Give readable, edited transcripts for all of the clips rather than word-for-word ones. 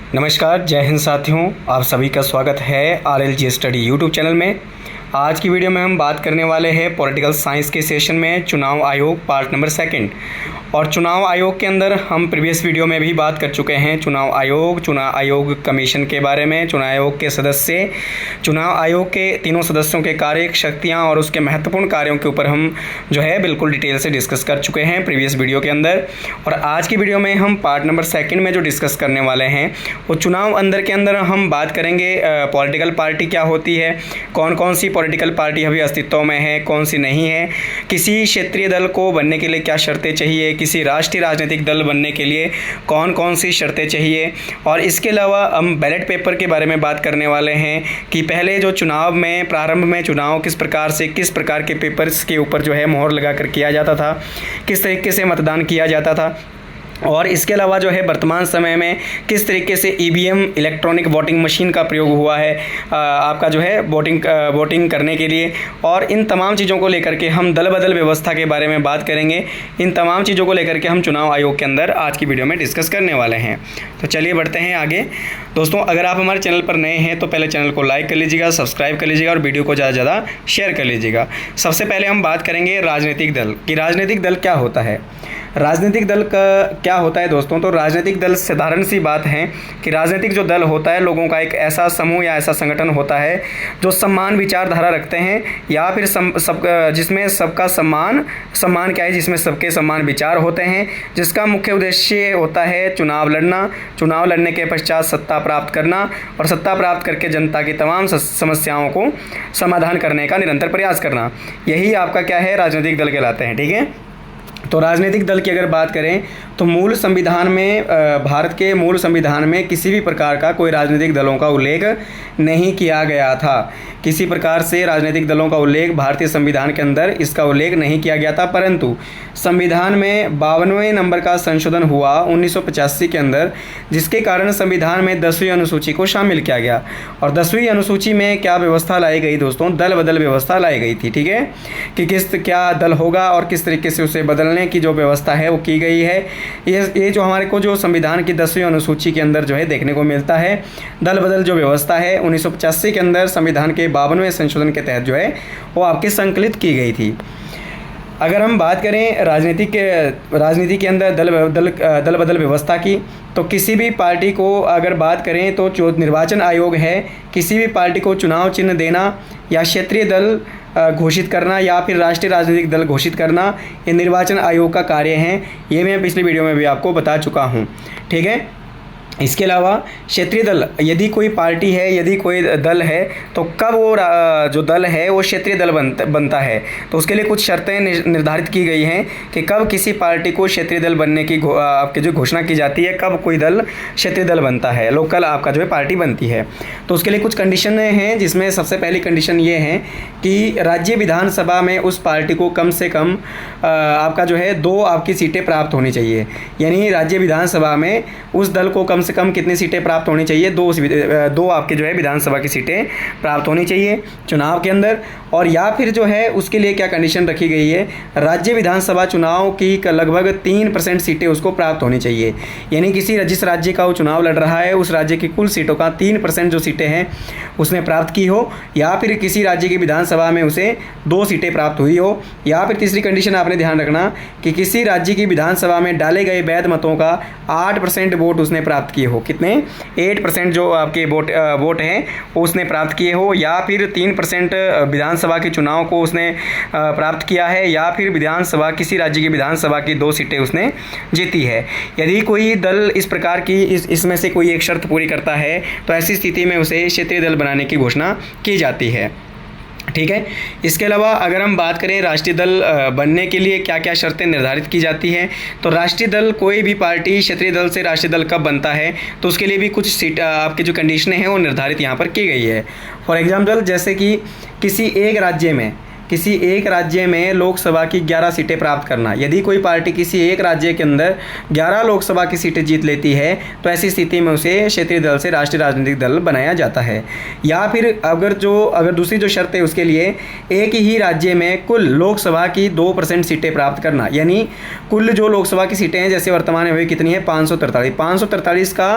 नमस्कार, जय हिंद साथियों। आप सभी का स्वागत है RLG स्टडी यूट्यूब चैनल में। आज की वीडियो में हम बात करने वाले हैं पॉलिटिकल साइंस के सेशन में चुनाव आयोग पार्ट नंबर 2। और चुनाव आयोग के अंदर हम प्रीवियस वीडियो में भी बात कर चुके हैं चुनाव आयोग कमीशन के बारे में, चुनाव आयोग के सदस्य, चुनाव आयोग के तीनों सदस्यों के कार्य, शक्तियाँ और उसके महत्वपूर्ण कार्यों के ऊपर हम बिल्कुल डिटेल से डिस्कस कर चुके हैं प्रीवियस वीडियो के अंदर। और आज की वीडियो में हम पार्ट नंबर 2 में जो डिस्कस करने वाले हैं वो चुनाव के अंदर हम बात करेंगे पॉलिटिकल पार्टी क्या होती है, कौन कौन सी पॉलिटिकल पार्टी अभी अस्तित्व में है, कौन सी नहीं है, किसी क्षेत्रीय दल को बनने के लिए क्या शर्तें चाहिए, किसी राष्ट्रीय राजनीतिक दल बनने के लिए कौन कौन सी शर्तें चाहिए। और इसके अलावा हम बैलेट पेपर के बारे में बात करने वाले हैं कि पहले जो चुनाव में प्रारंभ में चुनाव किस प्रकार के पेपर्स के ऊपर मोहर लगाकर किया जाता था, किस तरीके से मतदान किया जाता था। और इसके अलावा वर्तमान समय में किस तरीके से EVM इलेक्ट्रॉनिक वोटिंग मशीन का प्रयोग हुआ है आपका वोटिंग करने के लिए। और इन तमाम चीज़ों को लेकर के हम दल बदल व्यवस्था के बारे में बात करेंगे। इन तमाम चीज़ों को लेकर के हम चुनाव आयोग के अंदर आज की वीडियो में डिस्कस करने वाले हैं। तो चलिए बढ़ते हैं आगे। दोस्तों, अगर आप हमारे चैनल पर नए हैं तो पहले चैनल को लाइक कर लीजिएगा, सब्सक्राइब कर लीजिएगा और वीडियो को ज़्यादा से ज़्यादा शेयर कर लीजिएगा। सबसे पहले हम बात करेंगे राजनीतिक दल कि राजनीतिक दल क्या होता है। राजनीतिक दल का क्या होता है दोस्तों, तो राजनीतिक दल साधारण सी बात है कि राजनीतिक जो दल होता है लोगों का एक ऐसा समूह या ऐसा संगठन होता है जो समान विचारधारा रखते हैं या फिर जिसमें सबका सम्मान क्या है, जिसमें सबके समान विचार होते हैं, जिसका मुख्य उद्देश्य होता है चुनाव लड़ने के पश्चात सत्ता प्राप्त करना और सत्ता प्राप्त करके जनता की तमाम समस्याओं को समाधान करने का निरंतर प्रयास करना। यही आपका क्या है, राजनीतिक दल कहलाते हैं। ठीक है, तो राजनीतिक दल की अगर बात करें तो मूल संविधान में भारत के मूल संविधान में किसी भी प्रकार का कोई राजनीतिक दलों का उल्लेख नहीं किया गया था। किसी प्रकार से राजनीतिक दलों का उल्लेख भारतीय संविधान के अंदर इसका उल्लेख नहीं किया गया था, परंतु संविधान में 52वें नंबर का संशोधन हुआ 1985 के अंदर, जिसके कारण संविधान में 10वीं अनुसूची को शामिल किया गया। और 10वीं अनुसूची में क्या व्यवस्था लाई गई दोस्तों, दल बदल व्यवस्था लाई गई थी। ठीक है, कि क्या दल होगा और किस तरीके से उसे बदलने की जो व्यवस्था है वो की गई है। ये जो हमारे को जो संविधान की 10वीं अनुसूची के अंदर देखने को मिलता है, दल बदल जो व्यवस्था है 1985 के अंदर संविधान के 52वें संशोधन के तहत वो आपके संकलित की गई थी। अगर हम बात करें राजनीति के अंदर दल बदल व्यवस्था की, तो किसी भी पार्टी को अगर बात करें तो जो निर्वाचन आयोग है, किसी भी पार्टी को चुनाव चिन्ह देना या क्षेत्रीय दल घोषित करना या फिर राष्ट्रीय राजनीतिक दल घोषित करना, ये निर्वाचन आयोग का कार्य है। ये मैं पिछली वीडियो में भी आपको बता चुका हूँ। ठीक है, इसके अलावा क्षेत्रीय दल, यदि कोई पार्टी है, यदि कोई दल है, तो कब वो जो दल है वो क्षेत्रीय दल बनता है, तो उसके लिए कुछ शर्तें निर्धारित की गई हैं कि कब किसी पार्टी को क्षेत्रीय दल बनने की आपकी जो घोषणा की जाती है, कब कोई दल क्षेत्रीय दल बनता है, लोकल आपका पार्टी बनती है। तो उसके लिए कुछ कंडीशन हैं, जिसमें सबसे पहली कंडीशन ये है कि राज्य विधानसभा में उस पार्टी को कम से कम आपका 2 आपकी सीटें प्राप्त होनी चाहिए। यानी राज्य विधानसभा में उस दल को कम से कम कितनी सीटें प्राप्त होनी चाहिए, 2 आपके विधानसभा की सीटें प्राप्त होनी चाहिए चुनाव के अंदर। और या फिर उसके लिए क्या कंडीशन रखी गई है, राज्य विधानसभा चुनाव की लगभग 3% सीटें उसको प्राप्त होनी चाहिए। यानी जिस राज्य का वो चुनाव लड़ रहा है उस राज्य की कुल सीटों का 3% जो सीटें हैं उसने प्राप्त की हो, या फिर किसी राज्य की विधानसभा में उसे 2 सीटें प्राप्त हुई हो, या फिर तीसरी कंडीशन आपने ध्यान रखना कि किसी राज्य की विधानसभा में डाले गए वैध मतों का 8% वोट उसने प्राप्त किए हो। कितने? 8% जो आपके वोट हैं वो उसने प्राप्त किए हो, या फिर 3% विधानसभा के चुनाव को उसने प्राप्त किया है, या फिर किसी राज्य की विधानसभा की 2 सीटें उसने जीती है। यदि कोई दल इस प्रकार की इसमें से कोई एक शर्त पूरी करता है तो ऐसी स्थिति में उसे क्षेत्रीय दल बनाने की घोषणा की जाती है। ठीक है, इसके अलावा अगर हम बात करें राष्ट्रीय दल बनने के लिए क्या क्या शर्तें निर्धारित की जाती हैं, तो राष्ट्रीय दल, कोई भी पार्टी क्षेत्रीय दल से राष्ट्रीय दल कब बनता है तो उसके लिए भी कुछ सीट आपकी जो कंडीशनें हैं वो निर्धारित यहाँ पर की गई है। फॉर एग्जाम्पल, जैसे कि किसी एक राज्य में किसी एक राज्य में लोकसभा की 11 सीटें प्राप्त करना। यदि कोई पार्टी किसी एक राज्य के अंदर 11 लोकसभा की सीटें जीत लेती है तो ऐसी स्थिति में उसे क्षेत्रीय दल से राष्ट्रीय राजनीतिक दल बनाया जाता है। या फिर अगर दूसरी जो शर्त है उसके लिए एक ही राज्य में कुल लोकसभा की 2% सीटें प्राप्त करना, यानी कुल जो लोकसभा की सीटें हैं जैसे वर्तमान में हुई कितनी है 543 का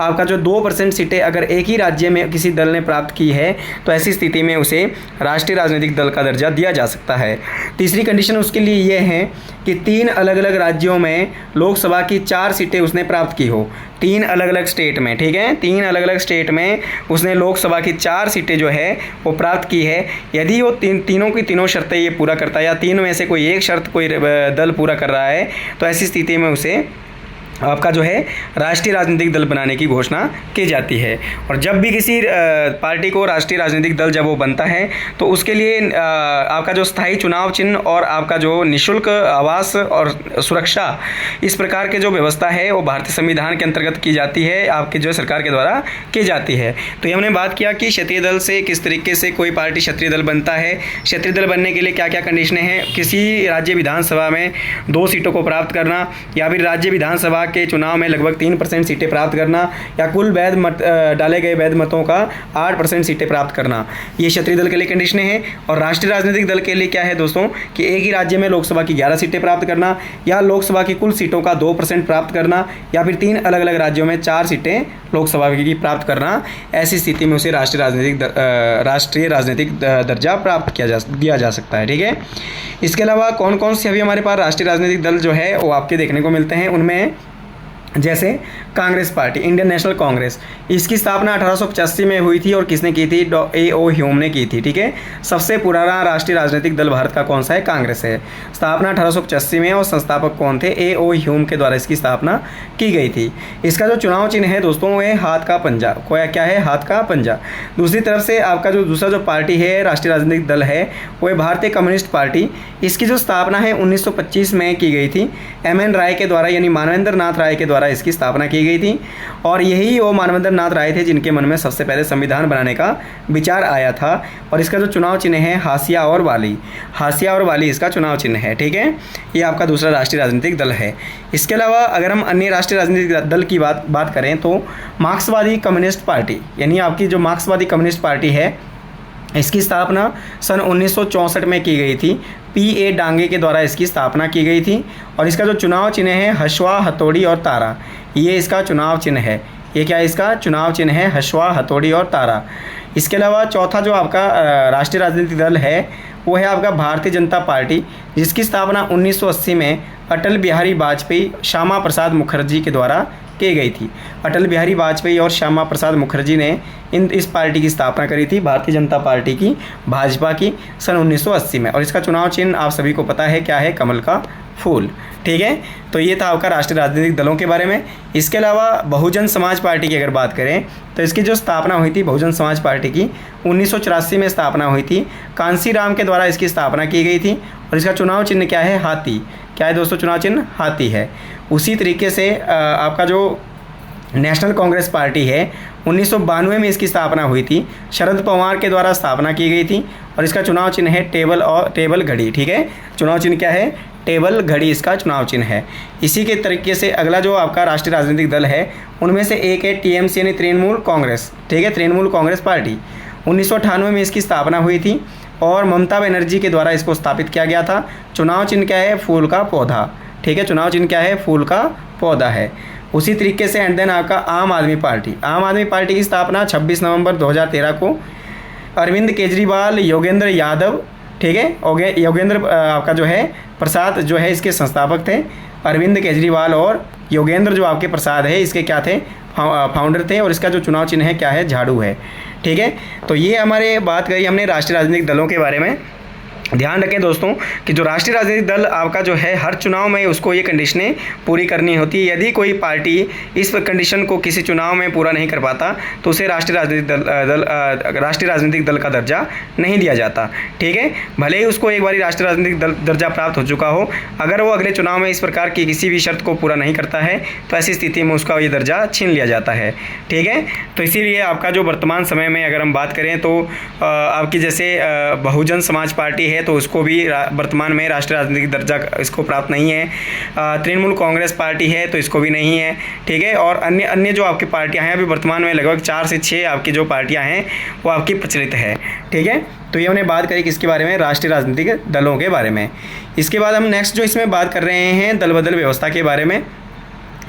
आपका जो 2% सीटें अगर एक ही राज्य में किसी दल ने प्राप्त की है तो ऐसी स्थिति में उसे राष्ट्रीय राजनीतिक दल का दर्जा दिया जा सकता है। तीसरी कंडीशन उसके लिए ये है कि 3 अलग अलग राज्यों में लोकसभा की 4 सीटें उसने प्राप्त की हो, 3 अलग अलग स्टेट में, ठीक है, 3 अलग अलग स्टेट में उसने लोकसभा की 4 सीटें जो है वो प्राप्त की है। यदि वो तीनों की तीनों शर्तें ये पूरा करता है या 3 में से कोई एक शर्त कोई दल पूरा कर रहा है तो ऐसी स्थिति में उसे आपका जो है राष्ट्रीय राजनीतिक दल बनाने की घोषणा की जाती है। और जब भी किसी पार्टी को राष्ट्रीय राजनीतिक दल जब वो बनता है तो उसके लिए आपका जो स्थायी चुनाव चिन्ह और आपका जो निःशुल्क आवास और सुरक्षा इस प्रकार के जो व्यवस्था है वो भारतीय संविधान के अंतर्गत की जाती है, आपके जो सरकार के द्वारा की जाती है। तो ये हमने बात किया कि क्षेत्रीय दल से किस तरीके से कोई पार्टी क्षेत्रीय दल बनता है, क्षेत्रीय दल बनने के लिए क्या क्या कंडीशनें हैं, किसी राज्य विधानसभा में 2 सीटों को प्राप्त करना या फिर राज्य विधानसभा के चुनाव में लगभग 3% सीटें प्राप्त करना या कुल वैध मत डाले गए वैध मतों का 8% सीटें प्राप्त करना, ये क्षेत्रीय दल के लिए कंडीशनें हैं। और राष्ट्रीय राजनीतिक दल के लिए क्या है दोस्तों कि एक ही राज्य में लोकसभा की 11 सीटें प्राप्त करना या लोकसभा की कुल सीटों का 2% प्राप्त करना या फिर 3 अलग अलग राज्यों में 4 सीटें लोकसभा की प्राप्त करना। ऐसी स्थिति में उसे राष्ट्रीय राजनीतिक दर्जा प्राप्त दिया जा सकता है, ठीक है। इसके अलावा कौन कौन से अभी हमारे पास राष्ट्रीय राजनीतिक दल जो है वो आपके देखने को मिलते हैं, उनमें जैसे Congress party, Indian national Congress, इसकी स्थापना 1885 में हुई थी और किसने की थी? A.O. ह्यूम ने की थी, ठीक है। सबसे पुराना राष्ट्रीय राजनीतिक दल भारत का कौन सा है? कांग्रेस है। स्थापना 1885 में और संस्थापक कौन थे? A.O. ह्यूम के द्वारा इसकी स्थापना की गई थी। इसका जो चुनाव चिन्ह है दोस्तों वो है हाथ का पंजा। क्या है? हाथ का पंजा। दूसरी तरफ से आपका जो दूसरा जो पार्टी है राष्ट्रीय राजनीतिक दल है वो है भारतीय कम्युनिस्ट पार्टी। इसकी जो स्थापना है 1925 में की गई थी M.N. राय के द्वारा, यानी मानवेंद्र नाथ राय के द्वारा इसकी स्थापना की गई थी। और यही वो मानवेंद्र नाथ राय थे जिनके मन में सबसे पहले संविधान बनाने का विचार आया था। और इसका जो चुनाव चिन्ह है हाशिया और वाली, हाशिया और वाली इसका चुनाव चिन्ह है, ठीक है। ये आपका दूसरा राष्ट्रीय राजनीतिक दल है। इसके अलावा अगर हम अन्य राष्ट्रीय राजनीतिक दल की बात करें तो मार्क्सवादी कम्युनिस्ट पार्टी, यानी आपकी जो मार्क्सवादी कम्युनिस्ट पार्टी है इसकी स्थापना सन 1964 में की गई थी। P.A. डांगे के द्वारा इसकी स्थापना की गई थी। और इसका जो चुनाव चिन्ह है हश्वा, हथौड़ी और तारा, ये इसका चुनाव चिन्ह है। ये क्या है? इसका चुनाव चिन्ह है हश्वा, हथौड़ी और तारा। इसके अलावा चौथा जो आपका राष्ट्रीय राजनीतिक दल है वो है आपका भारतीय जनता पार्टी, जिसकी स्थापना 1980 में अटल बिहारी वाजपेयी, श्यामा प्रसाद मुखर्जी के द्वारा की गई थी। अटल बिहारी वाजपेयी और श्यामा प्रसाद मुखर्जी ने इस पार्टी की स्थापना करी थी, भारतीय जनता पार्टी की, भाजपा की, सन 1980 में। और इसका चुनाव चिन्ह आप सभी को पता है क्या है? कमल का फूल, ठीक है। तो ये था आपका राष्ट्रीय राजनीतिक दलों के बारे में। इसके अलावा बहुजन समाज पार्टी की अगर बात करें तो इसकी जो स्थापना हुई थी बहुजन समाज पार्टी की 1984 में स्थापना हुई थी। कांसी राम के द्वारा इसकी स्थापना की गई थी। और इसका चुनाव चिन्ह क्या है? हाथी। क्या है दोस्तों? चुनाव चिन्ह हाथी है। उसी तरीके से आपका जो नेशनल कांग्रेस पार्टी है 1992 में इसकी स्थापना हुई थी, शरद पवार के द्वारा स्थापना की गई थी। और इसका चुनाव चिन्ह है टेबल घड़ी, ठीक है। चुनाव चिन्ह क्या है? टेबल घड़ी इसका चुनाव चिन्ह है। इसी के तरीके से अगला जो आपका राष्ट्रीय राजनीतिक दल है उनमें से एक है TMC यानी तृणमूल कांग्रेस, ठीक है, तृणमूल कांग्रेस पार्टी। 1998 में इसकी स्थापना हुई थी और ममता बनर्जी के द्वारा इसको स्थापित किया गया था। चुनाव चिन्ह क्या है? फूल का पौधा, ठीक है। चुनाव चिन्ह क्या है? फूल का पौधा है। उसी तरीके से एंड देन आपका आम आदमी पार्टी, आम आदमी पार्टी की स्थापना 26 नवंबर 2013 को अरविंद केजरीवाल, योगेंद्र यादव, ठीक है, योगेंद्र आपका जो है प्रसाद जो है इसके संस्थापक थे। अरविंद केजरीवाल और योगेंद्र जो आपके प्रसाद है इसके क्या थे? फाउंडर थे। और इसका जो चुनाव चिन्ह है क्या है? झाड़ू है, ठीक है। तो ये हमारे बात करी हमने राष्ट्रीय राजनीतिक दलों के बारे में। ध्यान रखें दोस्तों कि जो राष्ट्रीय राजनीतिक दल आपका जो है हर चुनाव में उसको ये कंडीशनें पूरी करनी होती है। यदि कोई पार्टी इस कंडीशन को किसी चुनाव में पूरा नहीं कर पाता तो उसे राष्ट्रीय राजनीतिक दल का दर्जा नहीं दिया जाता, ठीक है। भले ही उसको एक बार राष्ट्रीय राजनीतिक दल दर्जा प्राप्त हो चुका हो, अगर वो अगले चुनाव में इस प्रकार की किसी भी शर्त को पूरा नहीं करता है तो ऐसी स्थिति में उसका ये दर्जा छीन लिया जाता है, ठीक है। तो इसीलिए आपका जो वर्तमान समय में अगर हम बात करें तो आपकी जैसे बहुजन समाज पार्टी है है तो उसको भी वर्तमान में राष्ट्रीय राजनीतिक दर्जा इसको प्राप्त नहीं है। तृणमूल कांग्रेस पार्टी है तो इसको भी नहीं है, ठीक है। और अन्य जो आपकी पार्टियां हैं अभी वर्तमान में लगभग 4 से 6 आपकी जो पार्टियां हैं वो आपकी प्रचलित है, ठीक है। तो ये हमने बात करी किसके बारे में, राष्ट्रीय राजनीतिक दलों के बारे में। इसके बाद हम नेक्स्ट जो इसमें बात कर रहे हैं दल बदल व्यवस्था के बारे में,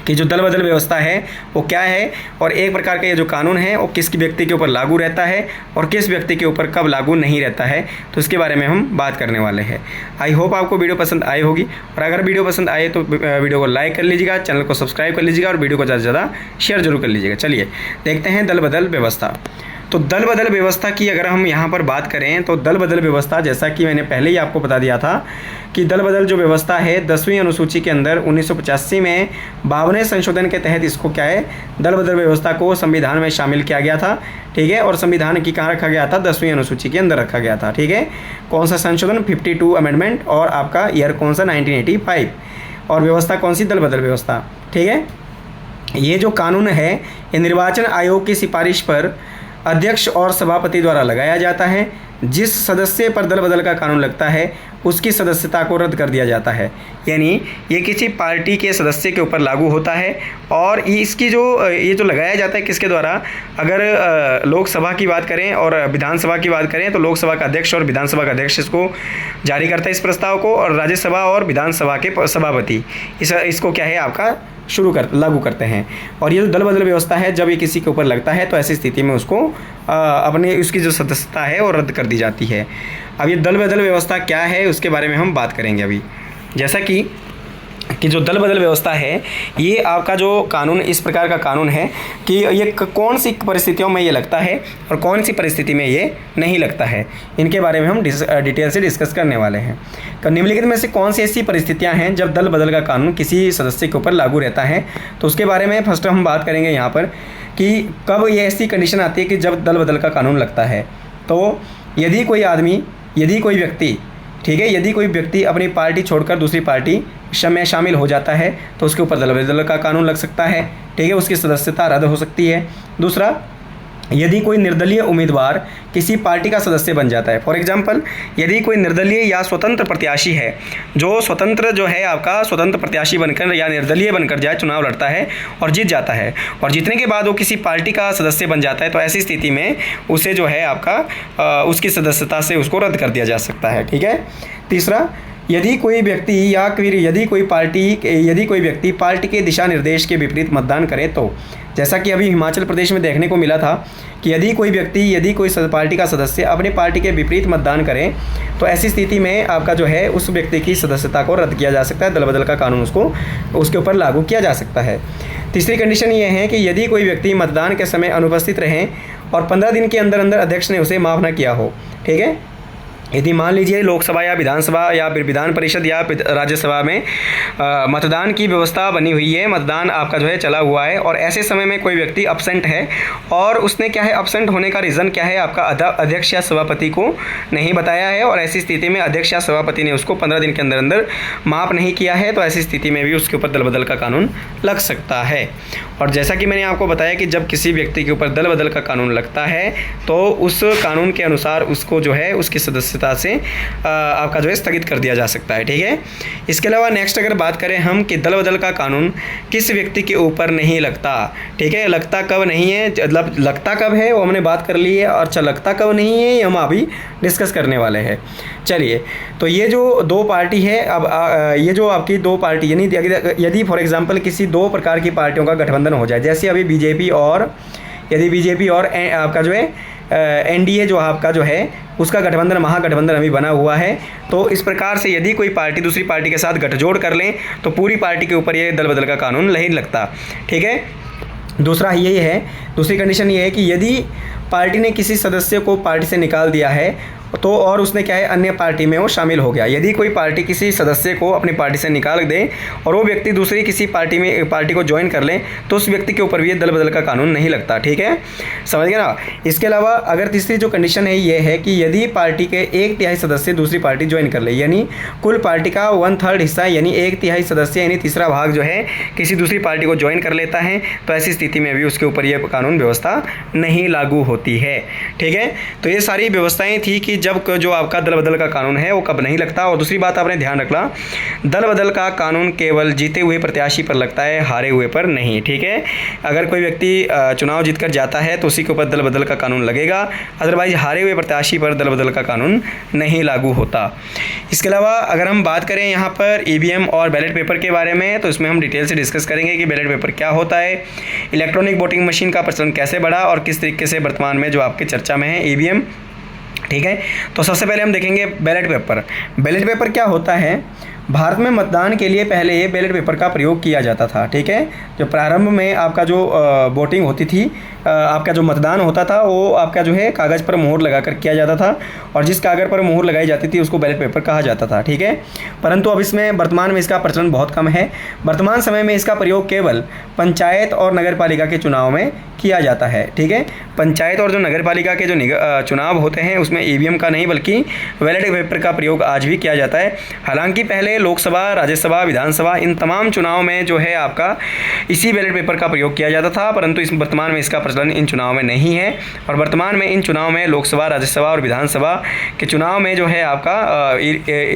कि जो दल बदल व्यवस्था है वो क्या है और एक प्रकार का ये जो कानून है वो किस व्यक्ति के ऊपर लागू रहता है और किस व्यक्ति के ऊपर कब लागू नहीं रहता है, तो इसके बारे में हम बात करने वाले हैं। आई होप आपको वीडियो पसंद आई होगी, और अगर वीडियो पसंद आए तो वीडियो को लाइक कर लीजिएगा, चैनल को सब्सक्राइब कर लीजिएगा और वीडियो को ज़्यादा से ज़्यादा शेयर जरूर कर लीजिएगा। चलिए देखते हैं दल बदल व्यवस्था। तो दल बदल व्यवस्था की अगर हम यहाँ पर बात करें तो दल बदल व्यवस्था, जैसा कि मैंने पहले ही आपको बता दिया था कि दल बदल जो व्यवस्था है 10वीं अनुसूची के अंदर 1985 में 52वें संशोधन के तहत इसको क्या है, दल बदल व्यवस्था को संविधान में शामिल किया गया था, ठीक है। और संविधान की कहाँ रखा गया था, 10वीं अनुसूची के अंदर रखा गया था, ठीक है। कौन सा संशोधन, 52 अमेंडमेंट, और आपका ईयर कौन सा, 1985, और व्यवस्था कौन सी, दल बदल व्यवस्था, ठीक है। ये जो कानून है ये निर्वाचन आयोग की सिफारिश पर अध्यक्ष और सभापति द्वारा लगाया जाता है। जिस सदस्य पर दल बदल का कानून लगता है उसकी सदस्यता को रद्द कर दिया जाता है, यानी ये किसी पार्टी के सदस्य के ऊपर लागू होता है। और इसकी ये जो लगाया जाता है किसके द्वारा, अगर लोकसभा की बात करें और विधानसभा की बात करें तो लोकसभा का अध्यक्ष और विधानसभा का अध्यक्ष इसको जारी करता है इस प्रस्ताव को, और राज्यसभा और विधानसभा के सभापति इसको क्या है आपका लागू करते हैं। और ये जो दल बदल व्यवस्था है जब ये किसी के ऊपर लगता है तो ऐसी स्थिति में उसको उसकी जो सदस्यता है वो रद्द कर दी जाती है। अब ये दल बदल व्यवस्था क्या है उसके बारे में हम बात करेंगे अभी। जैसा कि जो दल बदल व्यवस्था है ये आपका जो कानून इस प्रकार का कानून है कि ये कौन सी परिस्थितियों में ये लगता है और कौन सी परिस्थिति में ये नहीं लगता है, इनके बारे में हम डिटेल से डिस्कस करने वाले हैं। तो निम्नलिखित में से कौन सी ऐसी परिस्थितियां हैं जब दल बदल का कानून किसी सदस्य के ऊपर लागू रहता है, तो उसके बारे में फर्स्ट हम बात करेंगे यहाँ पर कि कब ये ऐसी कंडीशन आती है कि जब दल बदल का कानून लगता है। तो यदि कोई व्यक्ति, ठीक है, यदि कोई व्यक्ति अपनी पार्टी छोड़कर दूसरी पार्टी में शामिल हो जाता है तो उसके ऊपर दल बदल का कानून लग सकता है, ठीक है, उसकी सदस्यता रद्द हो सकती है। दूसरा, यदि कोई निर्दलीय उम्मीदवार किसी पार्टी का सदस्य बन जाता है, फॉर एग्जांपल यदि कोई निर्दलीय या स्वतंत्र प्रत्याशी है जो स्वतंत्र प्रत्याशी बनकर या निर्दलीय बनकर जाए चुनाव लड़ता है और जीत जाता है, और जीतने के बाद वो किसी पार्टी का सदस्य बन जाता है, तो ऐसी स्थिति में उसे जो है आपका उसकी सदस्यता से उसको रद्द कर दिया जा सकता है, ठीक है। तीसरा, यदि कोई व्यक्ति पार्टी के दिशा निर्देश के विपरीत मतदान करे, तो जैसा कि अभी हिमाचल प्रदेश में देखने को मिला था कि यदि कोई पार्टी का सदस्य अपने पार्टी के विपरीत मतदान करे तो ऐसी स्थिति में आपका जो है उस व्यक्ति की सदस्यता को रद्द किया जा सकता है, दल बदल का कानून उसके ऊपर लागू किया जा सकता है। तीसरी कंडीशन ये है कि यदि कोई व्यक्ति मतदान के समय अनुपस्थित रहे और 15 दिन के अंदर अध्यक्ष ने उसे माफ़ न किया हो, ठीक है। यदि मान लीजिए लोकसभा या विधानसभा या फिर विधान परिषद या राज्यसभा में मतदान की व्यवस्था बनी हुई है, मतदान आपका जो है चला हुआ है, और ऐसे समय में कोई व्यक्ति अब्सेंट है और उसने क्या है अब्सेंट होने का रीज़न क्या है आपका अध्यक्ष या सभापति को नहीं बताया है, और ऐसी स्थिति में अध्यक्ष या सभापति ने उसको 15 दिन के अंदर माफ़ नहीं किया है, तो ऐसी स्थिति में भी उसके ऊपर दल बदल का कानून लग सकता है। और जैसा कि मैंने आपको बताया कि जब किसी व्यक्ति के ऊपर दल बदल का कानून लगता है तो उस कानून के अनुसार उसको जो है उसकी सदस्यता से आपका जो है स्थगित कर दिया जा सकता है, ठीक है। इसके अलावा नेक्स्ट अगर बात करें हम कि दल बदल का कानून किस व्यक्ति के ऊपर नहीं लगता, ठीक है, लगता कब नहीं है, मतलब लगता कब है वो हमने बात कर ली है, और लगता कब नहीं है ये हम अभी डिस्कस करने वाले हैं। चलिए, तो ये जो दो पार्टी है, अब ये जो आपकी दो पार्टी यानी यदि फॉर एग्जांपल किसी दो प्रकार की पार्टियों का गठबंधन हो जाए, जैसे अभी बीजेपी और आपका जो है एनडीए जो आपका जो है उसका गठबंधन महागठबंधन अभी बना हुआ है, तो इस प्रकार से यदि कोई पार्टी दूसरी पार्टी के साथ गठजोड़ कर लें तो पूरी पार्टी के ऊपर ये दल बदल का कानून नहीं लगता, ठीक है। दूसरी कंडीशन ये है कि यदि पार्टी ने किसी सदस्य को पार्टी से निकाल दिया है तो और उसने क्या है अन्य पार्टी में वो शामिल हो गया। यदि कोई पार्टी किसी सदस्य को अपनी पार्टी से निकाल दे और वो व्यक्ति दूसरी किसी पार्टी को ज्वाइन कर ले तो उस व्यक्ति के ऊपर भी दल बदल का कानून नहीं लगता, ठीक है, समझ गए ना। इसके अलावा अगर तीसरी जो कंडीशन है ये है कि यदि पार्टी के 1/3 सदस्य दूसरी पार्टी ज्वाइन कर ले, यानी कुल पार्टी का 1/3 हिस्सा यानी 1/3 सदस्य यानी तीसरा भाग जो है किसी दूसरी पार्टी को ज्वाइन कर लेता है, तो ऐसी स्थिति में भी उसके ऊपर ये कानून व्यवस्था नहीं लागू होती है, ठीक है। तो ये सारी व्यवस्थाएँ थी कि जब जो आपका दल बदल का कानून है वो कब नहीं लगता। और दूसरी बात आपने ध्यान रखना, दल बदल का कानून केवल जीते हुए प्रत्याशी पर लगता है, हारे हुए पर नहीं। ठीक है, अगर कोई व्यक्ति चुनाव जीतकर जाता है तो उसी के ऊपर दल बदल का कानून लगेगा, अदरवाइज हारे हुए प्रत्याशी पर दल बदल का कानून नहीं लागू होता। इसके अलावा अगर हम बात करें यहाँ पर ईवीएम और बैलेट पेपर के बारे में, तो इसमें हम डिटेल से डिस्कस करेंगे कि बैलेट पेपर क्या होता है, इलेक्ट्रॉनिक वोटिंग मशीन का प्रचलन कैसे बढ़ा और किस तरीके से वर्तमान में जो आपके चर्चा में है ईवीएम। ठीक है, तो सबसे पहले हम देखेंगे बैलेट पेपर। बैलेट पेपर क्या होता है? भारत में मतदान के लिए पहले ये बैलेट पेपर का प्रयोग किया जाता था। ठीक है, जो प्रारंभ में आपका जो वोटिंग होती थी, आपका जो मतदान होता था वो आपका जो है कागज़ पर मोहर लगाकर किया जाता था, और जिस कागज़ पर मोहर लगाई जाती थी उसको बैलेट पेपर कहा जाता था। ठीक है, परंतु अब इसमें वर्तमान में इसका प्रचलन बहुत कम है। वर्तमान समय में इसका प्रयोग केवल पंचायत और नगर पालिका के चुनाव में किया जाता है। ठीक है, पंचायत और जो नगर पालिका के जो चुनाव होते हैं उसमें ईवीएम का नहीं बल्कि बैलेट पेपर का प्रयोग आज भी किया जाता है। हालांकि पहले लोकसभा, राज्यसभा, विधानसभा इन तमाम चुनाव में जो है आपका इसी बैलेट पेपर का प्रयोग किया जाता था, परंतु इस वर्तमान में इसका प्रचलन इन चुनाव में नहीं है। और वर्तमान में इन चुनाव में लोकसभा, राज्यसभा और विधानसभा के चुनाव में जो है आपका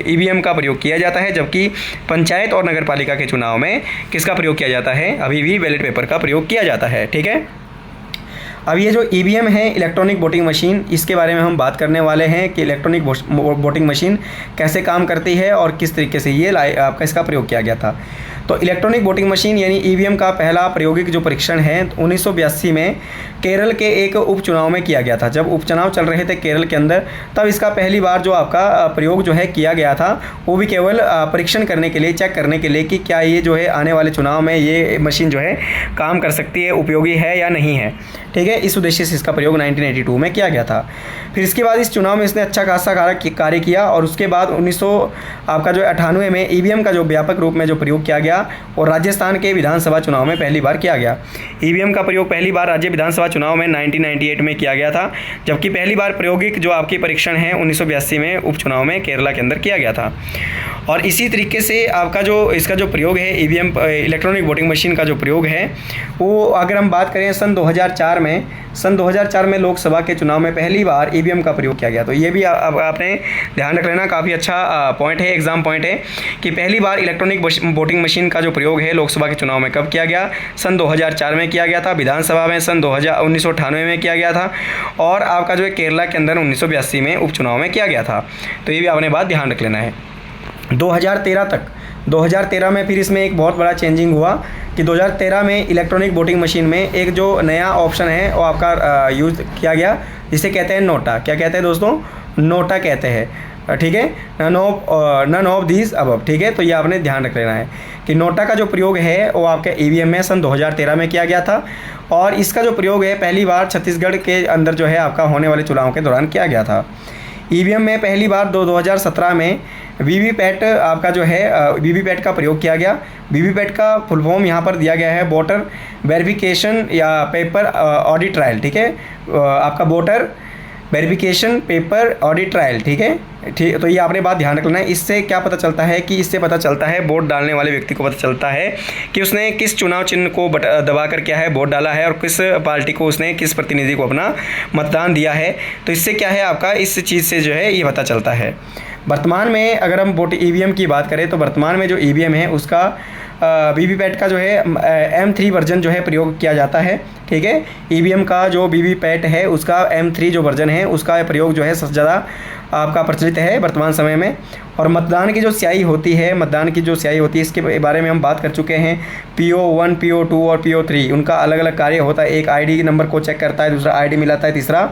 ईवीएम का प्रयोग किया जाता है, जबकि पंचायत और नगर पालिका के चुनाव में किसका प्रयोग किया जाता है? अभी भी बैलेट पेपर का प्रयोग किया जाता है। ठीक है, अब ये जो ईवीएम है, इलेक्ट्रॉनिक वोटिंग मशीन, इसके बारे में हम बात करने वाले हैं कि इलेक्ट्रॉनिक वोटिंग मशीन कैसे काम करती है और किस तरीके से ये आपका इसका प्रयोग किया गया था। तो इलेक्ट्रॉनिक वोटिंग मशीन यानी ईवीएम का पहला प्रायोगिक जो परीक्षण है 1982 में केरल के एक उपचुनाव में किया गया था। जब उपचुनाव चल रहे थे केरल के अंदर, तब इसका पहली बार जो आपका प्रयोग जो है किया गया था, वो भी केवल परीक्षण करने के लिए, चेक करने के लिए कि क्या ये जो है आने वाले चुनाव में ये मशीन जो है काम कर सकती है, उपयोगी है या नहीं है। ठीक है, इस उद्देश्य से इसका प्रयोग 1982 में किया गया था। फिर इसके बाद इस चुनाव में इसने अच्छा खासा कार्य किया, और उसके बाद 1998 में ईवीएम का जो व्यापक रूप में जो प्रयोग किया गया और राजस्थान के विधानसभा चुनाव में पहली बार किया गया। ईवीएम का प्रयोग पहली बार राज्य विधानसभा चुनाव में 1998 में किया गया था, जबकि पहली बार प्रायोगिक जो आपकी परीक्षण है 1982 में उपचुनाव में केरला के अंदर किया गया था। और इसी तरीके से आपका जो इसका जो प्रयोग है ईवीएम इलेक्ट्रॉनिक वोटिंग मशीन का जो प्रयोग है वो अगर हम बात करें सन 2004 में लोकसभा के चुनाव में पहली बार ईवीएम का प्रयोग किया गया। तो ये भी आपने ध्यान रख लेना, काफ़ी अच्छा पॉइंट है, एग्जाम पॉइंट है कि पहली बार इलेक्ट्रॉनिक वोटिंग मशीन का जो प्रयोग है लोकसभा के चुनाव में कब किया गया? सन 2004 में किया गया था। विधानसभा में सन 1998 में किया गया था, और आपका जो है केरला के अंदर 1982 में उपचुनाव में किया गया था। तो ये भी आपने बात ध्यान रख लेना है। 2013 में फिर इसमें एक बहुत बड़ा चेंजिंग हुआ कि 2013 में इलेक्ट्रॉनिक वोटिंग मशीन में एक जो नया ऑप्शन है वो आपका यूज़ किया गया, जिसे कहते हैं नोटा। क्या कहते हैं दोस्तों? नोटा कहते हैं। ठीक है, नन ऑफ दीज अबव। ठीक है, तो ये आपने ध्यान रख लेना है कि नोटा का जो प्रयोग है वो आपके ईवीएम में सन 2013 में किया गया था, और इसका जो प्रयोग है पहली बार छत्तीसगढ़ के अंदर जो है आपका होने वाले चुनाव के दौरान किया गया था। ईवीएम में पहली बार 2017 में वीवीपैट आपका जो है वीवीपैट का प्रयोग किया गया। वीवीपैट का फुल फॉर्म यहाँ पर दिया गया है वोटर वेरिफिकेशन या पेपर ऑडिट ट्रायल। ठीक है, आपका voter verification paper audit trial. ठीक है, ठीक, तो ये आपने बात ध्यान रखना है। इससे क्या पता चलता है कि इससे पता चलता है वोट डालने वाले व्यक्ति को पता चलता है कि उसने किस चुनाव चिन्ह को दबाकर क्या है वोट डाला है, और किस पार्टी को उसने, किस प्रतिनिधि को अपना मतदान दिया है। तो इससे क्या है आपका इस चीज़ से जो है ये पता चलता है। वर्तमान में अगर हम वोट ईवीएम की बात करें तो वर्तमान में जो ईवीएम है उसका वीवीपैट का जो है M3 वर्जन जो है प्रयोग किया जाता है। ठीक है, ईवीएम का जो वीवीपैट है उसका M3 जो वर्जन है उसका प्रयोग जो है सबसे ज़्यादा आपका प्रचलित है वर्तमान समय में। और मतदान की जो स्याही होती है, इसके बारे में हम बात कर चुके हैं। PO1, PO2 और PO3 उनका अलग अलग कार्य होता है। एक ID नंबर को चेक करता है, दूसरा ID मिलाता है, तीसरा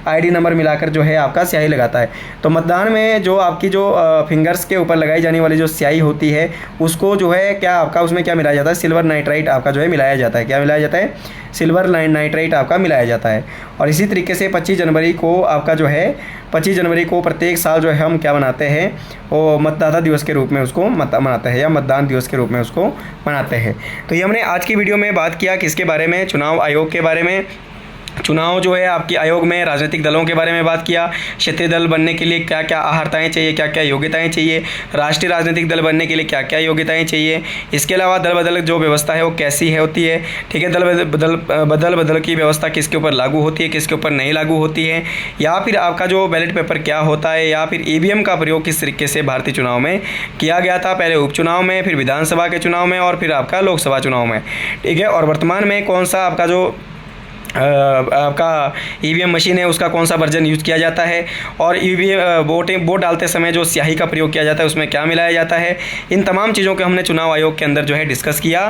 ID नंबर मिलाकर जो है आपका स्याही लगाता है। तो मतदान में जो आपकी जो फिंगर्स के ऊपर लगाई जाने वाली जो स्याही होती है उसको जो है क्या आपका उसमें क्या मिलाया जाता है? सिल्वर नाइट्राइट आपका जो है मिलाया जाता है। क्या मिलाया जाता है? सिल्वर नाइट्राइट आपका मिलाया जाता है। और इसी तरीके से 25 जनवरी को आपका जो है 25 जनवरी को प्रत्येक साल जो है हम क्या मनाते हैं, वो मतदाता दिवस के रूप में उसको मनाते हैं, या मतदान दिवस के रूप में उसको मनाते हैं। तो ये हमने आज की वीडियो में बात किया किसके बारे में? चुनाव आयोग के बारे में। चुनाव जो है आपकी आयोग में राजनीतिक दलों के बारे में बात किया, क्षेत्रीय दल बनने के लिए क्या क्या अहर्ताएँ चाहिए, क्या क्या योग्यताएं चाहिए, राष्ट्रीय राजनीतिक दल बनने के लिए क्या क्या योग्यताएं चाहिए। इसके अलावा दल बदल जो व्यवस्था है वो कैसी है होती है, ठीक है, दल बदल की व्यवस्था किसके ऊपर लागू होती है, किसके ऊपर नहीं लागू होती है, या फिर आपका जो बैलेट पेपर क्या होता है, या फिर ईवीएम का प्रयोग किस तरीके से भारतीय चुनाव में किया गया था, पहले उपचुनाव में, फिर विधानसभा के चुनाव में और फिर आपका लोकसभा चुनाव में, ठीक है। और वर्तमान में कौन सा आपका जो आपका ईवीएम मशीन है उसका कौन सा वर्जन यूज़ किया जाता है, और ईवीएम वोट डालते समय जो स्याही का प्रयोग किया जाता है उसमें क्या मिलाया जाता है। इन तमाम चीज़ों को हमने चुनाव आयोग के अंदर जो है डिस्कस किया।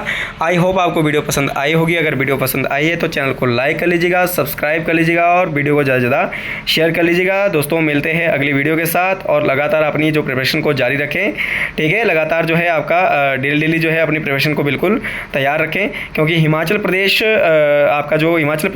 आई होप आपको वीडियो पसंद आई होगी। अगर वीडियो पसंद आई है तो चैनल को लाइक कर लीजिएगा, सब्सक्राइब कर लीजिएगा और वीडियो को ज़्यादा से ज़्यादा शेयर कर लीजिएगा। दोस्तों मिलते हैं अगली वीडियो के साथ, और लगातार अपनी जो प्रिपरेशन को जारी रखें, ठीक है। लगातार जो है आपका डेली जो है अपनी प्रिपरेशन को बिल्कुल तैयार रखें, क्योंकि हिमाचल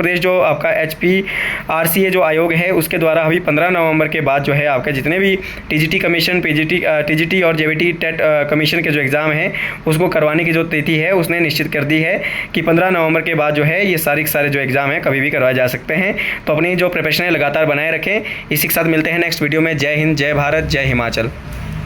प्रदेश जो आपका HPRCA जो आयोग है उसके द्वारा अभी 15 नवंबर के बाद जो है आपका जितने भी TGT कमीशन, TGT और JBT टेट कमीशन के जो एग्ज़ाम है उसको करवाने की जो तिथि है उसने निश्चित कर दी है कि 15 नवंबर के बाद जो है ये सारे जो एग्ज़ाम है कभी भी करवाए जा सकते हैं। तो अपनी जो प्रिपरेशन है लगातार बनाए रखें। इसी के साथ मिलते हैं नेक्स्ट वीडियो में। जय हिंद, जय भारत, जय हिमाचल।